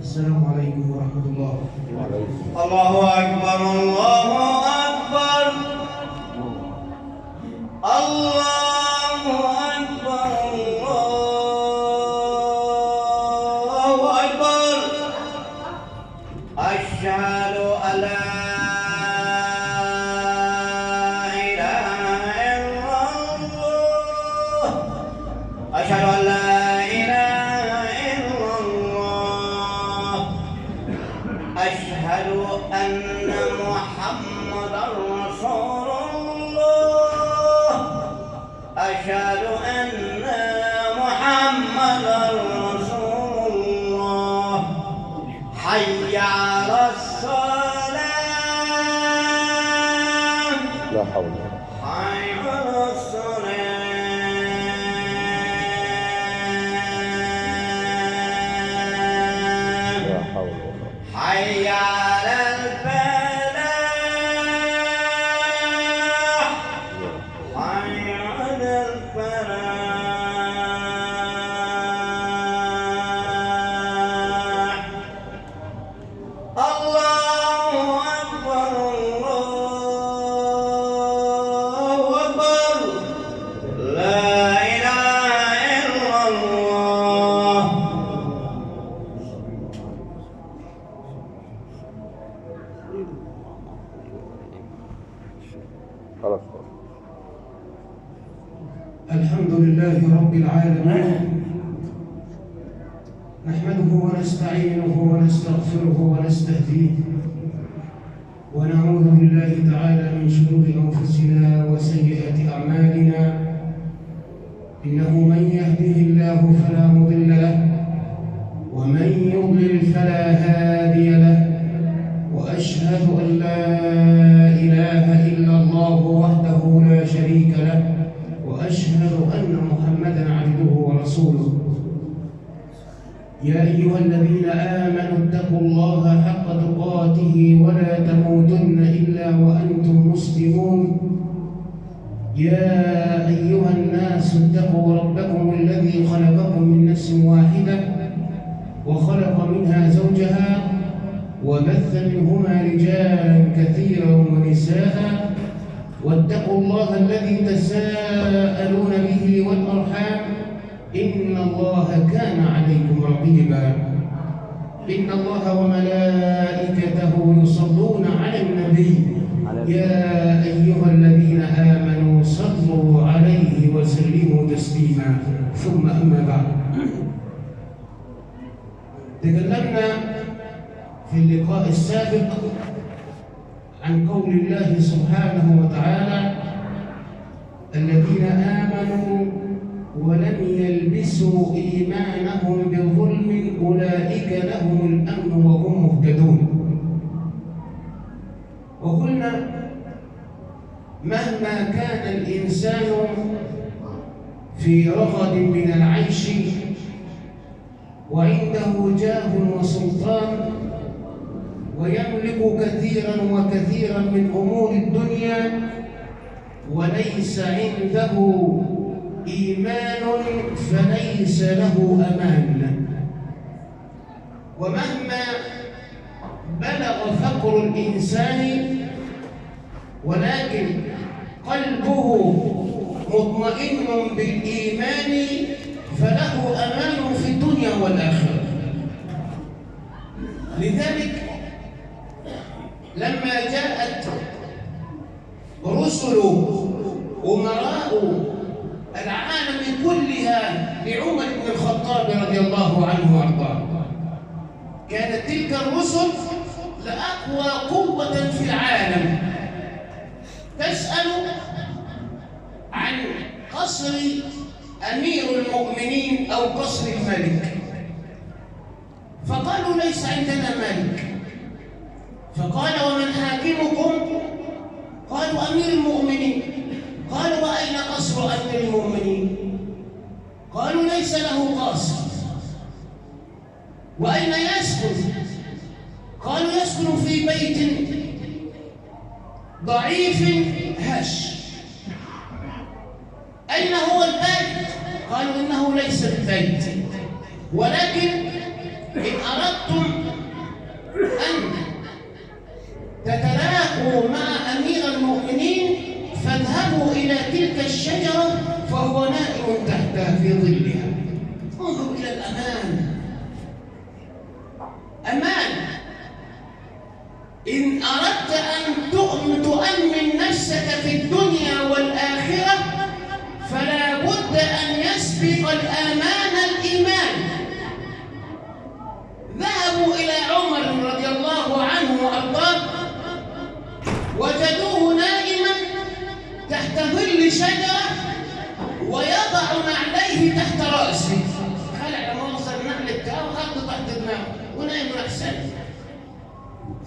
السلام عليكم ورحمة الله. الله أكبر الله أكبر الله أكبر الله أكبر. أشهد أن لا إله إلا الله أشهد أن لا أشهد أن محمدًا رسول الله أشهد أن محمدًا رسول الله. حي على الصلاة. لا حول. حي على الصلاة. لا حول. حي على الفلاح. حي على الفلاح. الله أكبر الله أكبر. لا إله إلا الله. خلاص. الحمد لله رب العالمين، نحمده ونستعينه ونستغفره ونستهديه، ونعوذ بالله تعالى من شرور أنفسنا وسيئات أعمالنا. إنه من يهده الله فلا مضل له، ومن يضلل فلا هادي له. وأشهد أن لا إله إلا الله وحده لا شريك له، وأشهد أن محمدًا عبده ورسوله. يا أيها الذين آمنوا اتقوا الله حق تقاته ولا تموتن إلا وأنتم مسلمون. يا أيها الناس اتقوا ربكم الذي خلقكم من نفس واحدة وخلق منها زوجها وبث منهما رجالا كثيرا ونساء، واتقوا الله الذي تساءلون به والأرحام، إن الله كان عليكم رقيبا. إن الله وملائكته يصلون على النبي يا أيها الذين آمنوا صلوا عليه وسلموا تسليما. ثم أما بعد، تكلمنا في اللقاء السابق عن قول الله سبحانه وتعالى: الذين آمنوا ولم يلبسوا إيمانهم بظلم أولئك لهم الأمن وهم مهتدون. وقلنا مهما كان الإنسان في رغد من العيش وعنده جاه وسلطان ويملك كثيرا وكثيرا من أمور الدنيا، وليس عنده إيمان فليس له أمان. ومهما بلغ فقر الإنسان ولكن قلبه مطمئن بالإيمان فله أمان في الدنيا والآخرة. لذلك لما جاءت رسل أمراء العالم كلها لعمر بن الخطاب رضي الله عنه وارضاه، كانت تلك الرسل لأقوى قوة في العالم تسأل عن قصر أمير المؤمنين أو قصر الملك، فقالوا ليس عندنا ملك. فقال: ومن حاكمكم؟ قالوا: أمير المؤمنين. قالوا: وأين قصر أمير المؤمنين؟ قالوا: ليس له قصر. وأين يسكن؟ قالوا: يسكن في بيت ضعيف هش. أين هو البيت؟ قالوا: إنه ليس البيت، ولكن إن أردتم ذهبوا إلى تلك الشجرة فهو نائم تحتها في ظلها. انظر إلى الأمان. أمان. إن أردت أن تؤمن نفسك في الدنيا والآخرة فلا بد أن يسبق الأمان الإيمان. ذهبوا إلى عمر رضي الله عنه وأرضاه وجدوه نائما تحت ظل شجرة ويضع نعليه تحت رأسه. خلع موصل النعل بتاعه وحطه تحت دماغه ونايم أحسن.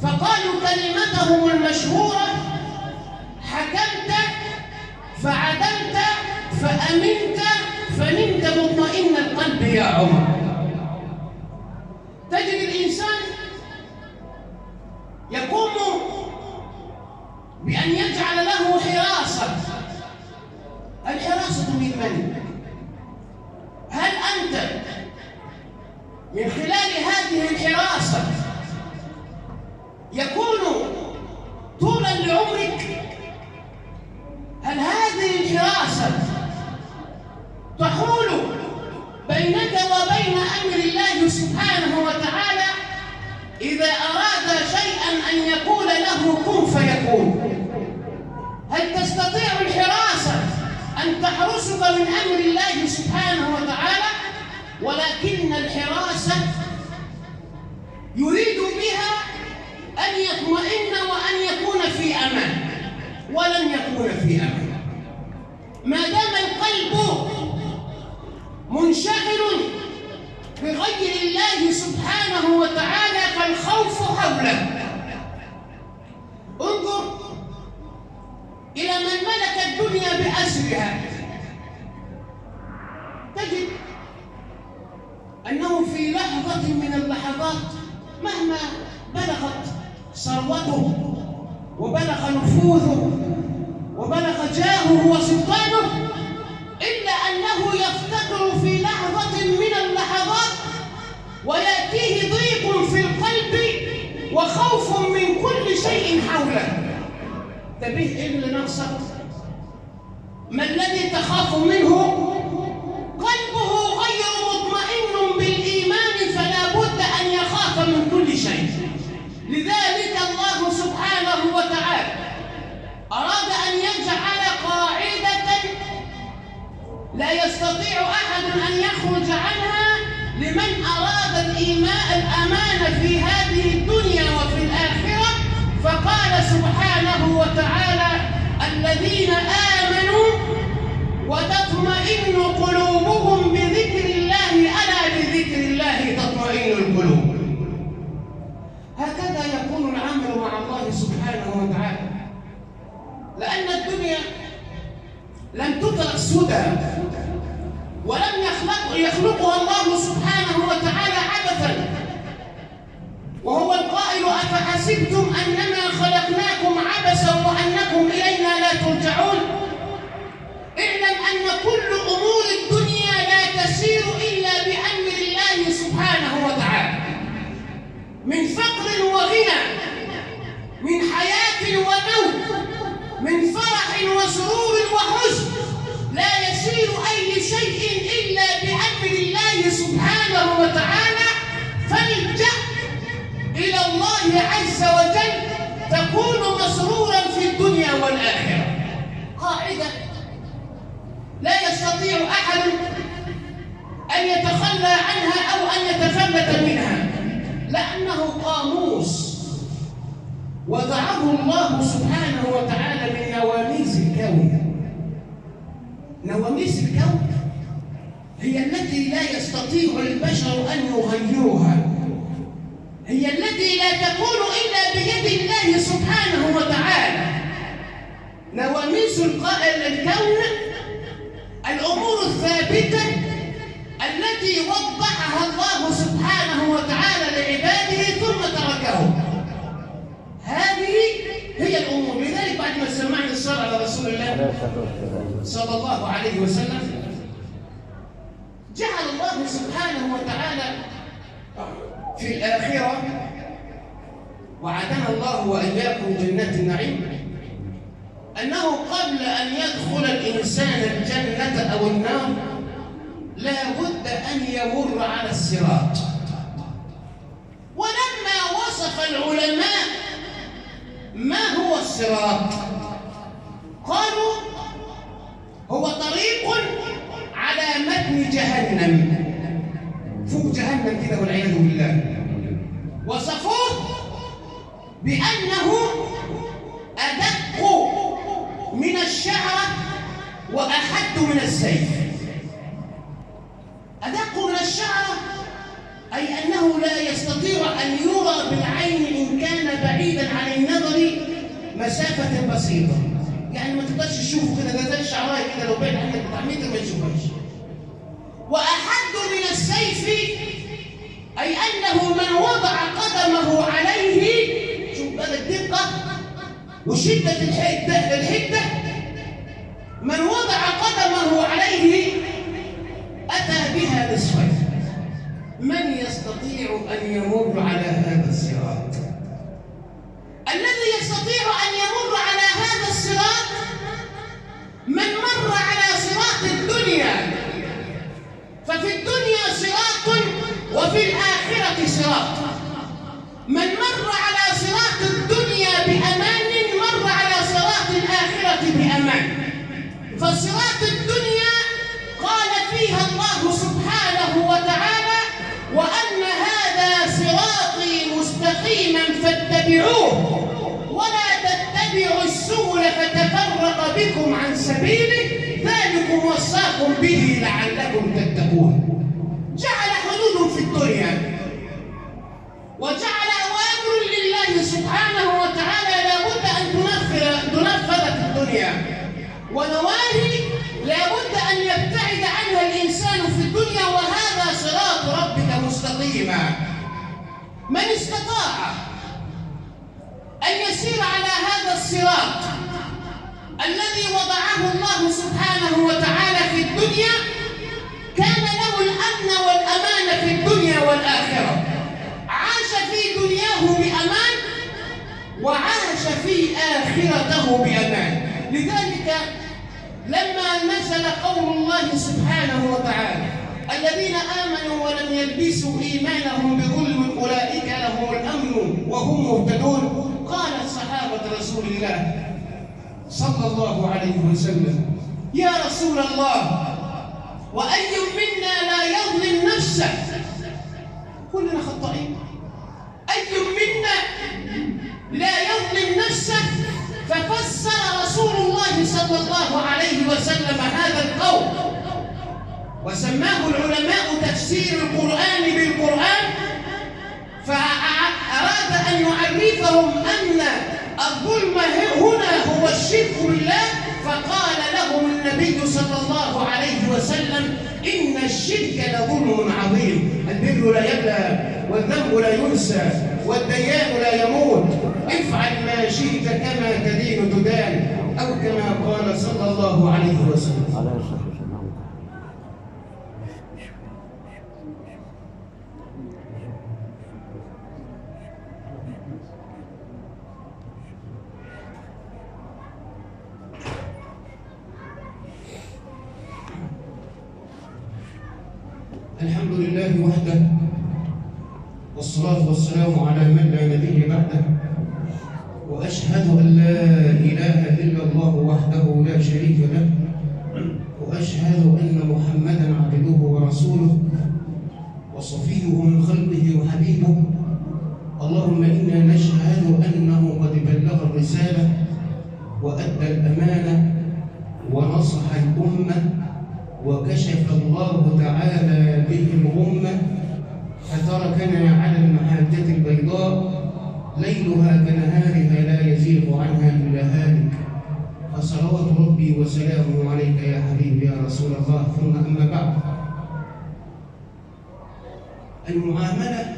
فقالوا كلمتهم المشهورة: حكمت فعدلت فأمنت فنمت مطمئن القلب يا عمر. تجد الإنسان يقوم بأن يجعل له حراسة. الحراسة من من؟ هل أنت من خلال هذه الحراسة يكون طولا لعمرك؟ هل هذه الحراسة تحول بينك وبين أمر الله سبحانه وتعالى إذا أراد شيئا أن يقول له كن فيكون؟ هل تستطيع الحراسة أن تحرسك من أمر الله سبحانه وتعالى؟ ولكن الحراسة يريد بها أن يطمئن وأن يكون في أمان، ولن يكون في أمان ما دام القلب منشغل بغير الله سبحانه وتعالى فالخوف حوله. انظر إلى من ملك الدنيا بأسرها، تجد أنه في لحظة من اللحظات مهما بلغت ثروته وبلغ نفوذه وبلغ جاهه وسلطانه إلا أنه يفتكر في لحظة من اللحظات ويأتيه ضيق في القلب وخوف من كل شيء حوله. انتبه لنفسك، ما الذي تخاف منه؟ قلبه غير مطمئن بالإيمان فلا بد أن يخاف من كل شيء. لذلك الله سبحانه وتعالى أراد أن يجعل قاعدة لا يستطيع أحد أن يخرج عنها لمن أراد الأمان في هذه الدنيا وفي الآخرة. فقال سبحانه وتعالى: الذين آمنوا وتطمئن قلوبهم بذكر الله، ألا بذكر الله تطمئن القلوب. هكذا يكون العمل مع الله سبحانه وتعالى، لأن الدنيا لم تترك سدى ولم يخلقها الله سبحانه وتعالى عبثا، وهو القائل: أفحسبتم أنما خلقناكم عبثا وأنكم إلينا لا ترجعون. اعلم أن كل أمور الدنيا لا تسير إلا بأمر الله سبحانه وتعالى، من فقر وغنى، من حياة وموت، من فرح وسرور وحزن، لا يسير أي شيء إلا بأمر الله سبحانه وتعالى. فالجأ إلى الله عز وجل تكون مسرورا في الدنيا والآخرة. قاعدة لا يستطيع أحد أن يتخلى عنها أو أن يتفلت منها، لأنه قاموس وضعه الله سبحانه وتعالى من نواميس الكون. نواميس الكون هي التي لا يستطيع البشر أن يغيروها، هي التي لا تكون إلا بيد الله سبحانه وتعالى. نواميس الكون الأمور الثابتة التي وضعها الله سبحانه وتعالى لعباده ثم تركهم. هذه هي الأمور. لذلك بعد ما سمعنا الصلاة على رسول الله صلى الله عليه وسلم جعل الله سبحانه وتعالى في الآخرة، وعدنا الله وإياكم جنات النعيم، أنه قبل أن يدخل الإنسان الجنة أو النار لا بد أن يمر على الصراط. ولما وصف العلماء ما هو الصراط قالوا هو طريق على متن جهنم، فوق جهنم كده والعياذ بالله. وصفوه بأنه أدق من الشعرة وأحد من السيف. أدق من الشعرة أي أنه لا يستطيع أن يرى بالعين إن كان بعيداً عن النظر مسافة بسيطة، يعني ما تقدرش تشوفه كده، ده زي الشعراية كده لو بعيد عنك بتاع متر ما تشوفهاش. وأحد من السيف أي أنه من وضع قدمه عليه، شوف بقى الدقة وشدة الحدة، من وضع قدمه عليه أتى بها نصفين. من يستطيع أن يمر على هذا الصراط؟ الذي يستطيع أن يمر على هذا الصراط من مر على صراط الدنيا، ففي الدنيا صراط وفي الآخرة صراط. من مر على صراط الدنيا بأمان مر على صراط الآخرة بأمان. فصراط الدنيا قال فيها الله سبحانه وتعالى: وأن هذا صراطي مستقيما فاتبعوه ولا تتبعوا السبل فتفرق بكم عن سبيله ذلكم وصاكم به لعلكم تتقون. جعل حدود في الدنيا وجعل أوامر لله سبحانه وتعالى لا بد أن تنفذ في الدنيا، ونواهي لا بد أن يبتعد عنها الإنسان في الدنيا، وهذا صراط ربك مستقيما. من استطاع أن يسير على هذا الصراط الذي وضعه الله سبحانه وتعالى في الدنيا كان له الأمن والأمان في الدنيا والآخرة. عاش في دنياه بأمان وعاش في آخرته بأمان. لذلك لما نزل قول الله سبحانه وتعالى: الذين آمنوا ولم يلبسوا إيمانهم بظلم أولئك لهم الأمن وهم مهتدون، قالت صحابة رسول الله صلى الله عليه وسلم: يا رسول الله، وأي منا لا يظلم نفسه؟ كلنا خطائين، أي منا لا يظلم نفسه؟ ففسر رسول الله صلى الله عليه وسلم هذا القول وسماه العلماء تفسير القرآن بالقرآن، فأراد أن يعرفهم أن الظلم هنا هو الشرك بالله، فقال لهم النبي صلى الله عليه وسلم: إن الشرك لظلم عظيم، البر لا يبلى والذنب لا ينسى والديان لا يموت، افعل ما شئت كما تدين تدان، أو كما قال صلى الله عليه وسلم. الحمد لله وحده، والصلاة والسلام على من لا نبي بعده، وأشهد أن لا إله إلا الله وحده لا شريك له، وأشهد أن محمدًا عبده ورسوله وصفيه من خلقه وحبيبه. اللهم إنا نشهد أنه قد بلغ الرسالة وأدى الأمانة ونصح الأمة وكشف الله تعالى به الغمة، فتركنا على المحجة البيضاء ليلها كنهارها لا يزيغ عنها إلا هالك. فصلوات ربي وسلامه عليك يا حبيبي يا رسول الله. ثم أما بعد، المعاملة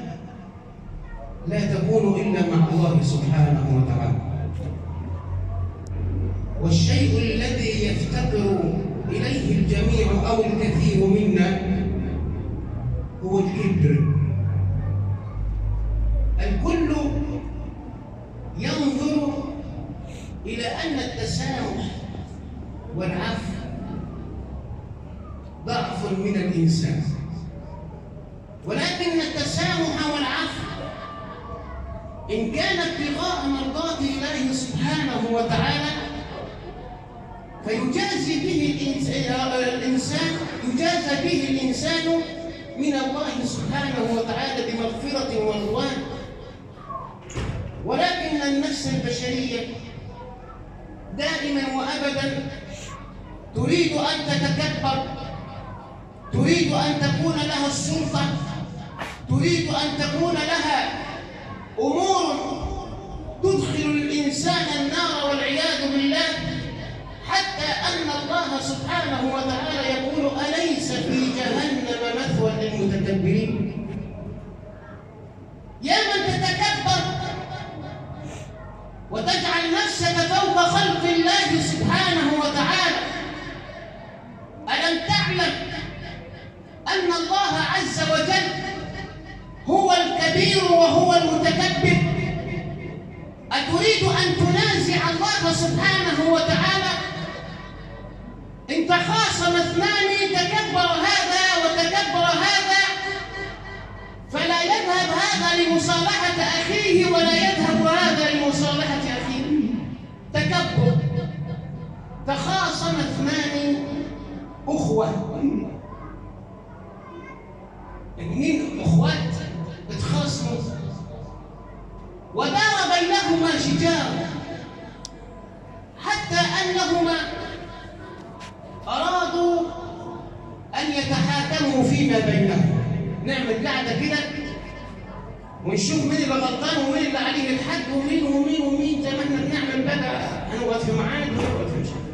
لا تكون إلا مع الله سبحانه وتعالى، والشيء الذي يفتقر إليه الجميع أو الكثير منا هو الكبر. الكل ينظر إلى أن التسامح من الإنسان، ولكن التسامح والعفو إن كان ابتغاء مرضات الله سبحانه وتعالى فيجازي به الإنسان من الله سبحانه وتعالى بمغفرة ورضوان. ولكن النفس البشرية دائما وأبدا تريد أن تتكبر، تريد أن تكون لها السلطة، تريد أن تكون لها أمور تدخل الإنسان النار والعياذ بالله، حتى أن الله سبحانه وتعالى يقول: أليس في جهنم مثوى للمتكبرين؟ يا من تتكبر وتجعل نفسك فوق خلق الله سبحانه وتعالى، ألم تعلم أن الله عز وجل هو الكبير وهو المتكبر؟ أتريد أن تنازع الله سبحانه وتعالى؟ إن تخاصم اثنان تكبر هذا وتكبر هذا، فلا يذهب هذا لمصالحة أخيه ولا يذهب هذا لمصالحة أخيه. تكبر. تخاصم اثنان أخوة، اثنين أخوات اتخاصموا ودار بينهما شجار، حتى أنهما أرادوا أن يتحاكموا فيما بينهم. نعمل قاعدة كده ونشوف مين اللي غلطان ومين اللي عليه الحد ومين ومين ومين، زي ما احنا بنعمل بقى هنقعد في ميعاد ونقعد في مشاكل.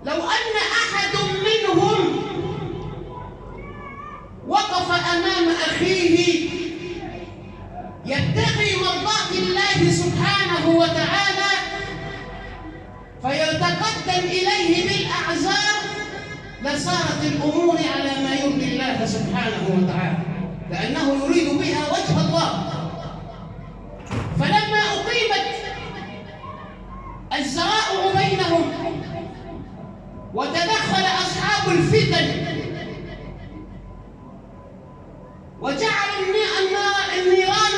لو أن أحد منهم وقف أمام أخيه يبتغي مرضاة الله سبحانه وتعالى فيتقدم إليه بالأعذار، لصارت الأمور على ما يرضي الله سبحانه وتعالى، لأنه يريد بها وجه الله. فلما أقيمت الزرائع بينهم وتدخل أصحاب الفتن وجعل النيران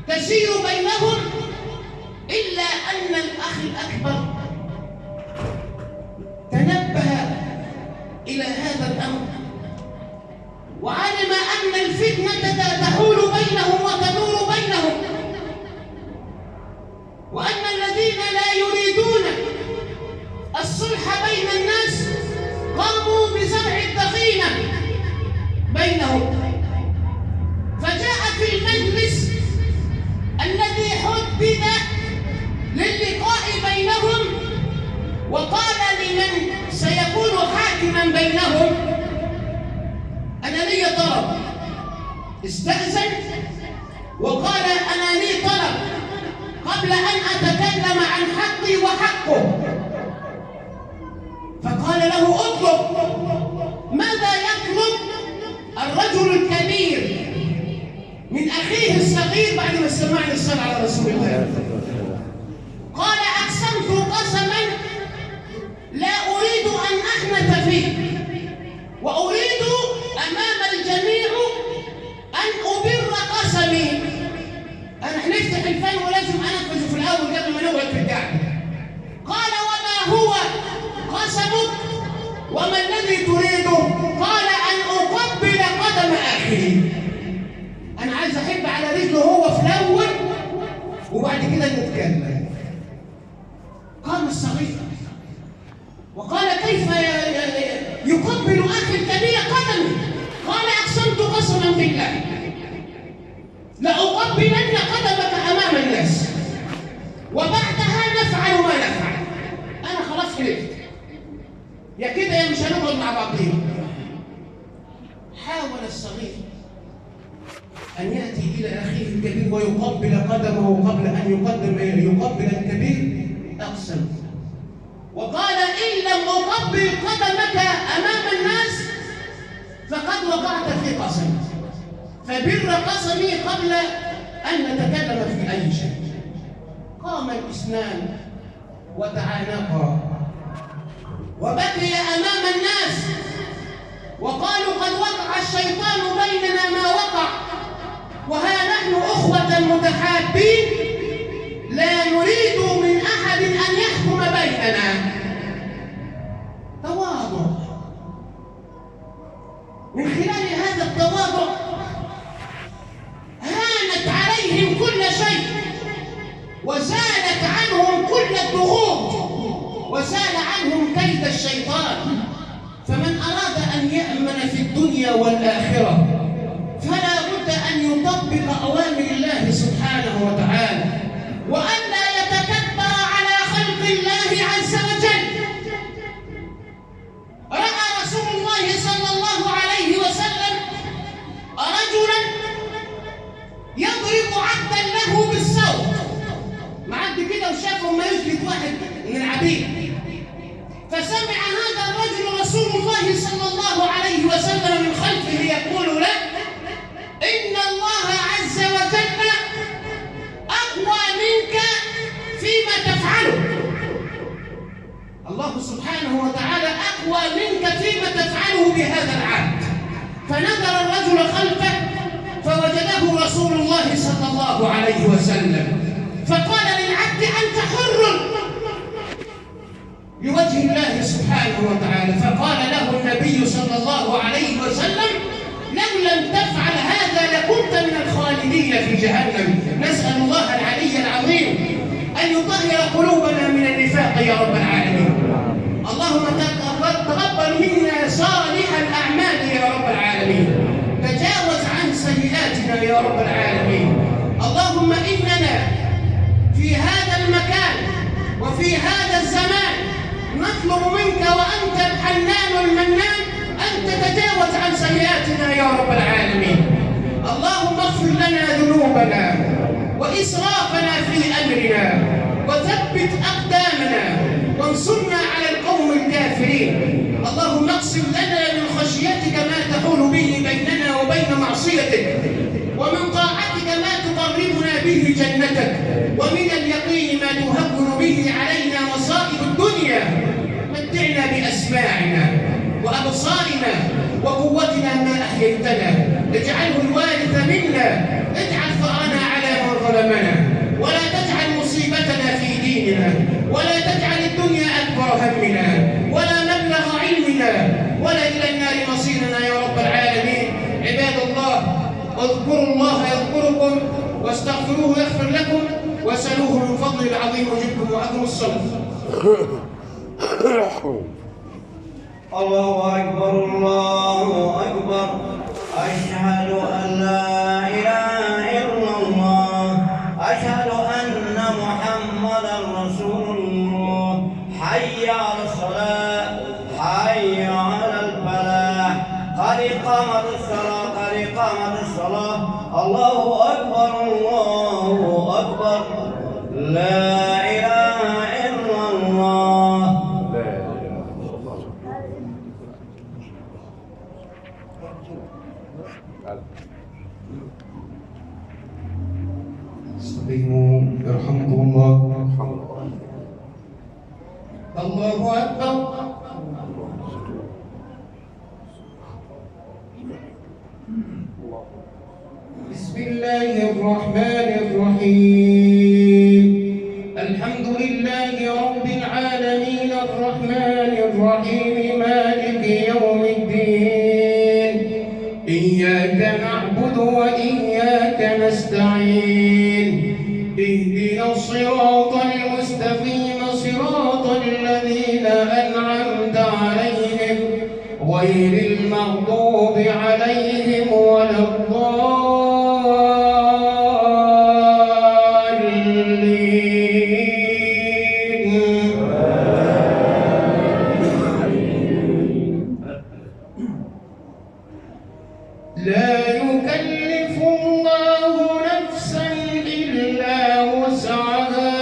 تسير بينهم، إلا أن الأخ الأكبر تنبه إلى هذا الأمر وعلم أن الفتنة تحول بينهم وتدور بينهم، وأن الذين لا يريدون الصلح بين الناس قاموا بزرع الضغينة بينهم. فجاء في المجلس الذي حدد للقاء بينهم وقال لمن سيكون حاكما بينهم: أنا لي طلب. استأذن وقال: أنا لي طلب قبل أن أتكلم عن حقي وحقه. فقال له: اطلب. ماذا يطلب الرجل الكبير من أخيه الصغير بعد ما سمعنا الصلاة على رسول الله؟ قال: أقسمت قسما لا أريد أن أحنث فيه، وأريد أمام الجميع أن أبر قسمي. أنا هنفتح الفن ولازم أنفذه في الأول قبل ما نقعد في القعدة. قال: وما هو قسمك وما الذي تريده؟ قال: أن أقبل قدم أخي. أنا عايز أحب على رجله هو في الأول وبعد كده نتكلم. قام الصغير وقال: كيف يقبل أخي الكبير قدمي؟ قال: أقسمت قسما بالله لأقبلن قدمك أمام الناس وبعدها نفعل ما نفعل. أنا خلاص حلفت، يا كده يا مش هنقعد مع بعضين. حاول الصغير أن يأتي إلى أخيه الكبير ويقبل قدمه قبل أن يقبل الكبير. أقسم وقال: إن لم أقبل قدمك أمام الناس فقد وقعت في قسمي، فبر قسمي قبل أن نتكلم في أي شيء. قام الاثنان وتعانقا وبكي أمام الناس وقالوا قد وقع الشيطان بيننا ما وقع، وها نحن أخوة متحابين لا نريد من أحد أن يحكم بيننا. تواضع. من خلال هذا التواضع هانت عليهم كل شيء، وزالت عنهم كل الضغوط، وزال عنهم كيد الشيطان. فمن أراد أن يأمن في الدنيا والآخرة فلا بد أن يطبق أوامر الله سبحانه وتعالى، وأن لا يتكبر على خلق الله عز وجل. رأى رسول الله صلى الله عليه وسلم رجلا يضرب عبدا له بالصوت، معدي كده وشافه ما يجلد واحد من العبيد، فسمع هذا الرجل رسول الله صلى الله عليه وسلم من خلفه يقول له: إن الله عز وجل أقوى منك فيما تفعله. الله سبحانه وتعالى أقوى منك فيما تفعله بهذا العبد. فنظر الرجل خلفه فوجده رسول الله صلى الله عليه وسلم، فقال للعبد: أنت حر لوجه الله سبحانه وتعالى. فقال له النبي صلى الله عليه وسلم: لو لم تفعل هذا لكنت من الخالدين في جهنم. نسأل الله العلي العظيم أن يطهر قلوبنا من النفاق يا رب العالمين. اللهم تقبل منا صالح الأعمال يا رب العالمين، تجاوز عن سيئاتنا يا رب العالمين. اللهم إننا في هذا المكان وفي هذا الزمان نطلب منك وأنت الحنان المنان أن تتجاوز عن سيئاتنا يا رب العالمين. اللهم اغفر لنا ذنوبنا وإسرافنا في أمرنا، وثبت أقدامنا وانصرنا على القوم الكافرين. اللهم اقسم لنا من خشيتك ما تحول به بيننا وبين معصيتك، ومن طاعتك ما تقربنا به جنتك، ومن اليقين ما تهون به علينا مصائب الدنيا. متعنا بأسماعنا وأبصارنا وقوتنا ما أحييتنا، اجعله الوارث منا، اجعل ثأرنا على من ظلمنا، ولا تجعل مصيبتنا في ديننا، ولا تجعل الدنيا أكبر همنا ولا مبلغ علمنا ولا إلى النار مصيرنا يا رب العالمين. عباد الله، اذكروا الله يذكركم، واستغفروه يغفر لكم، واسألوه من فضله العظيم يجبكم، وأقيموا الصلاة. الله أكبر الله أكبر، أشهد أن لا إله إلا الله، أشهد أن محمدا رسول الله. حي على الصلاة، حي على الفلاح، قد قامت الصلاة، قد قامت الصلاة. الله أكبر الله أكبر، لا إله إلا الله. استقيموا يرحمكم الله. الله أكبر. بسم الله الرحمن الرحيم. الحمد لله رب العالمين الرحمن الرحيم مالك يوم الدين. إياك نعبد وإياك نستعين. اهدنا الصراط المستقيم صراط الذين أنعمت عليهم غير المغضوب عليهم ولا الضالين. لا يكلف الله نفسا إلا وسعها،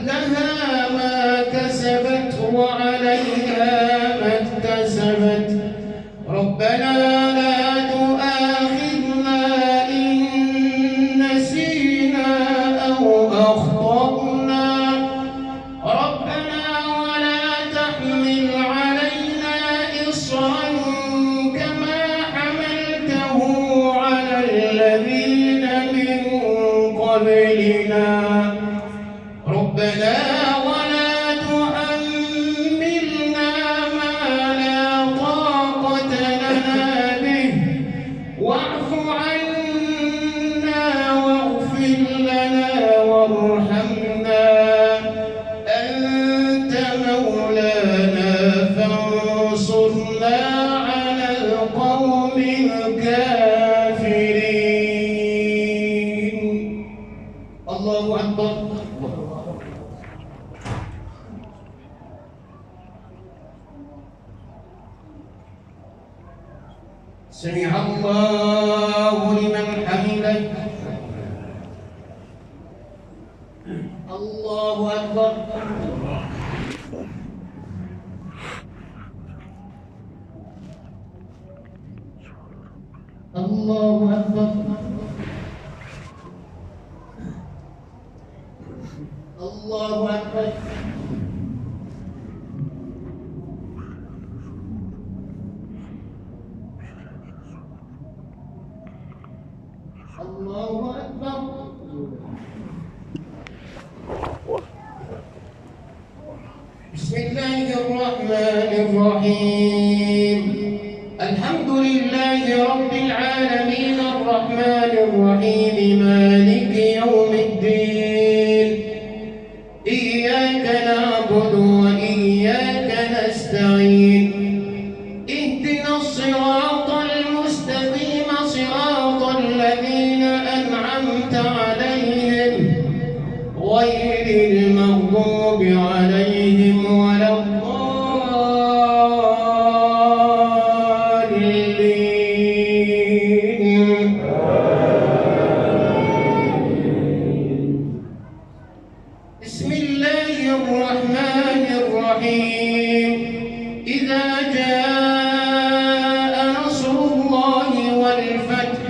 لها ما كسبت وعليها ما اكتسبت. ربنا لا تؤاخذنا إن نسينا أو أخطأنا. ربنا ولا تحمل علينا إصرا سمع الله لمن حمده. الله أكبر. الله أكبر. الله أكبر. الله أكبر. بسم الله الرحمن الرحيم. الحمد لله رب العالمين الرحمن الرحيم مالك يوم الدين. إياك نعبد وإياك نستعين. اهدنا الصراط المستقيم صراط الذين أنعمت عليهم غير المغضوب عليهم ولا الضالين. بسم الله الرحمن الرحيم. إذا جاء نصر الله والفتح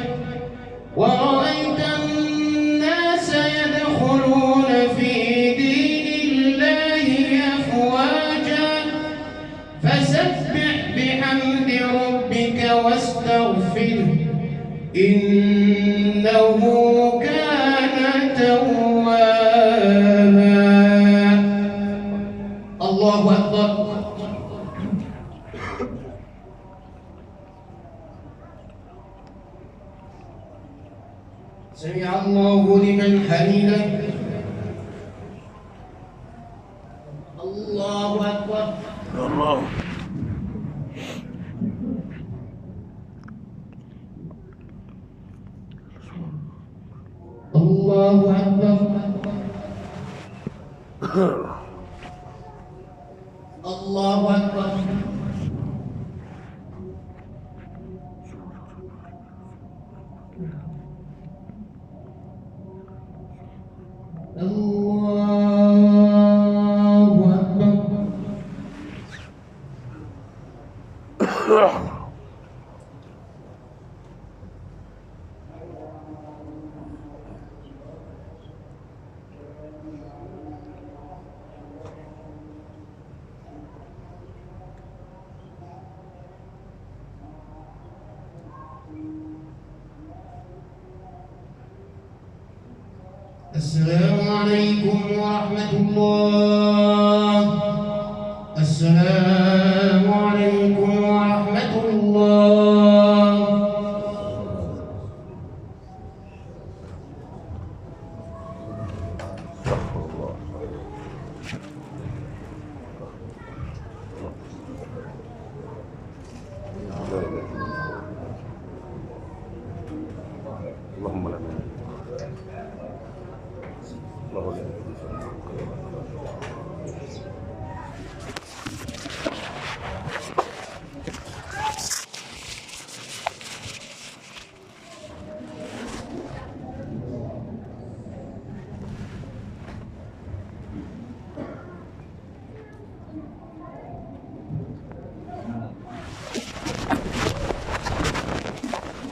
ورأيت الناس يدخلون في دين الله أفواجا فسبح بحمد ربك واستغفره إنه كان توابا. الله أكبر. سمع الله لمن حمده. الله أكبر. الله. الله أكبر. الله أكبر. الله أكبر. السلام عليكم ورحمة الله. السلام عليكم ورحمة الله.